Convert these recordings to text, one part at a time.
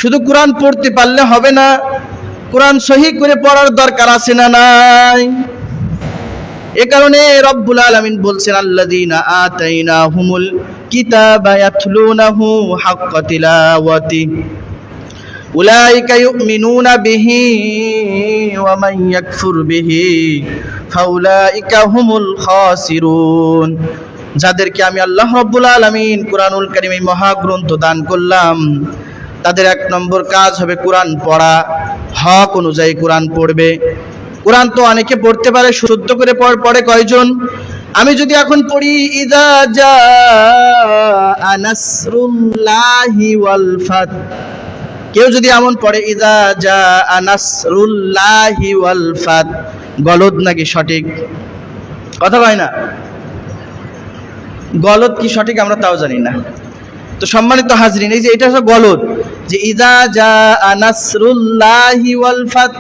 শুধু কোরআন পড়তে পারলে হবে না, কোরআন সহি করে পড়ার দরকার আছে না নাই? এ কারণে রব্বুল আলামিন বলছেন, আল্লাযীনা আতাইনাহুমুল কিতাবা ইয়াতলুনাহু হাক্কা তিলাওয়াতি উলাইকা ইউমিনুনা বিহি ওয়া মান ইয়াকফুর বিহি ফাউলাইকা হুমুল খাসিরুন। যাদেরকে আমি আল্লাহ রব্বুল আলামিন কুরআনুল কারীম এই মহাগ্রন্থ দান করলাম, তাদের এক নম্বর কাজ হবে কোরআন পড়া, হক অনুযায়ী কোরআন পড়বে। কোরআন তো অনেকে পড়তে পারে, শুদ্ধ করে পড়ে কয়জন? আমি যদি এখন পড়ি ইযা জাআ নাসরুল্লাহি ওয়াল ফাত, কেউ যদি এমন পড়ে ইযা জাআ নাসরুল্লাহি ওয়াল ফাত, গলদ নাকি সঠিক? কথা কয় না? গলদ কি সঠিক আমরা তাও জানি না। তো সম্মানিত হাজরিন, এই যে এটা হচ্ছে গলদ, যে ইযা জাআ নাসরুল্লাহি ওয়াল ফাত,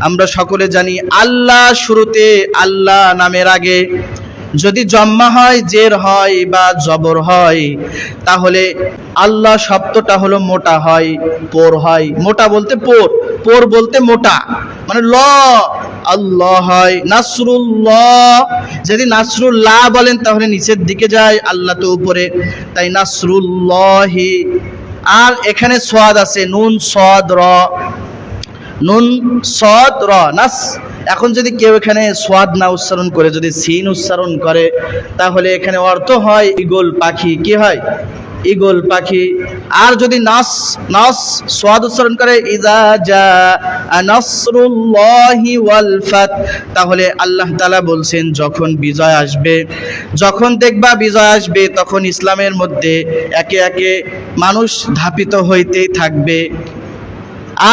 আমরা সকলে জানি আল্লাহ শুরুতে, আল্লাহ নামের আগে যদি জম্মা হয়, জের হয় বা জবর হয়, তাহলে আল্লাহ শব্দটা হলো মোটা হয়, পোর হয়। মোটা বলতে পোর, পোর বলতে মোটা, মানে ল, আল্লাহ হয়। নাসরুল্লাহ, যদি নাসরুল্লাহ বলেন তাহলে নিচের দিকে যায়, আল্লাহ তো উপরে, তাই নাসরুল্লাহি। আর এখানে সোয়াদ আছে, নুন সদ র, নুন সদ র, নাস। এখন যদি কেউ এখানে সোয়াদ না উচ্চারণ করে যদি সিন উচ্চারণ করে, তাহলে এখানে অর্থ হয় ঈগল পাখি। কি হয়? ঈগল পাখি। আর যদি নাস, নাস সোয়াদ উচ্চারণ করে ইযা জাআ নাসরুল্লাহি ওয়াল ফাত, তাহলে আল্লাহ তাআলা বলছেন যখন বিজয় আসবে, যখন দেখবা বিজয় আসবে, তখন ইসলামের মধ্যে একে একে মানুষ ধাপিত হইতেই থাকবে।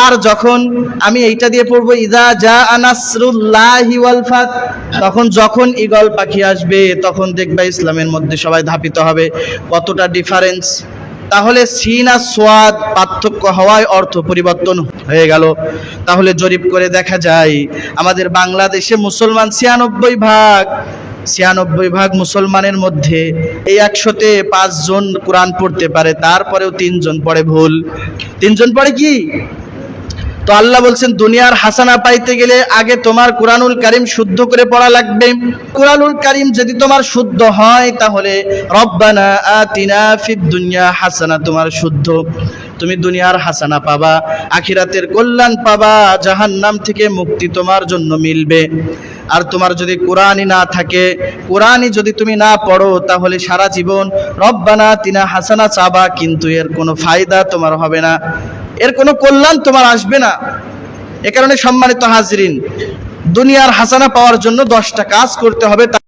আর যখন আমি এইটা দিয়ে পড়বো ইযা জাআ নাসরুল্লাহি ওয়াল ফাত, তখন যখন ঈগল পাখি আসবে, তখন দেখবা ইসলামের মধ্যে সবাই ধাপিত হবে। কতটা ডিফারেন্স! তাহলে সিন আর সোয়াদ পার্থক্য হওয়ায় অর্থ পরিবর্তন হয়ে গেল। তাহলে জরিপ করে দেখা যায় আমাদের বাংলাদেশে মুসলমান 96 ভাগ মুসলমানের মধ্যে এই 100-তে 5 জন কোরআন পড়তে পারে, তারপরেও 3 জন পড়ে ভুল। 3 জন পড়ে কি? তো আল্লাহ বলছেন দুনিয়ার হাসানা পাইতে গেলে আগে তোমার কুরআনুল কারীম শুদ্ধ করে পড়া লাগবে। কুরআনুল কারীম যদি তোমার শুদ্ধ হয়, তাহলে রব্বানা আতিনা ফিদ দুনিয়া হাসানা তোমার শুদ্ধ, তুমি দুনিয়ার হাসানা পাবা, আখিরাতের কল্যাণ পাবা, জাহান্নাম থেকে মুক্তি তোমার জন্য মিলবে। আর তোমার যদি কোরআনই না থাকে, কোরআনই যদি তুমি না পড়ো, তাহলে সারা জীবন রব্বানা আতিনা হাসানা চাবা, কিন্তু এর কোনো ফায়দা তোমার হবে না, এর কোনো কল্যাণ তোমার আসবে না। এ কারণে সম্মানিত হাজরিন, দুনিয়ার হাসানা পাওয়ার জন্য 10টা কাজ করতে হবে।